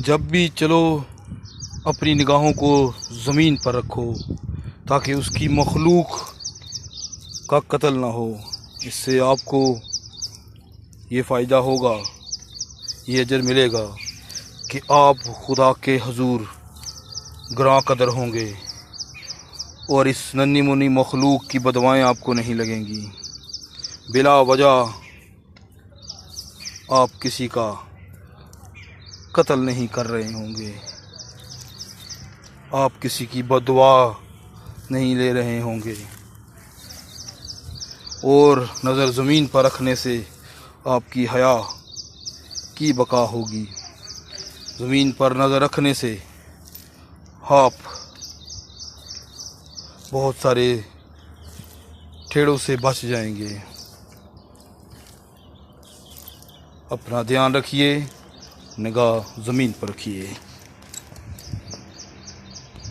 जब भी चलो अपनी निगाहों को ज़मीन पर रखो ताकि उसकी मखलूक का कत्ल ना हो। इससे आपको ये फ़ायदा होगा, ये अजर मिलेगा कि आप खुदा के हुजूर ग्रां कदर होंगे और इस नन्ही मुन्नी मखलूक की बदवाएँ आपको नहीं लगेंगी। बिला वजह आप किसी का कत्ल नहीं कर रहे होंगे, आप किसी की बददुआ नहीं ले रहे होंगे। और नज़र ज़मीन पर रखने से आपकी हया की बका होगी। ज़मीन पर नज़र रखने से आप बहुत सारे ठेड़ों से बच जाएंगे। अपना ध्यान रखिए, निगाह ज़मीन पर रखिए।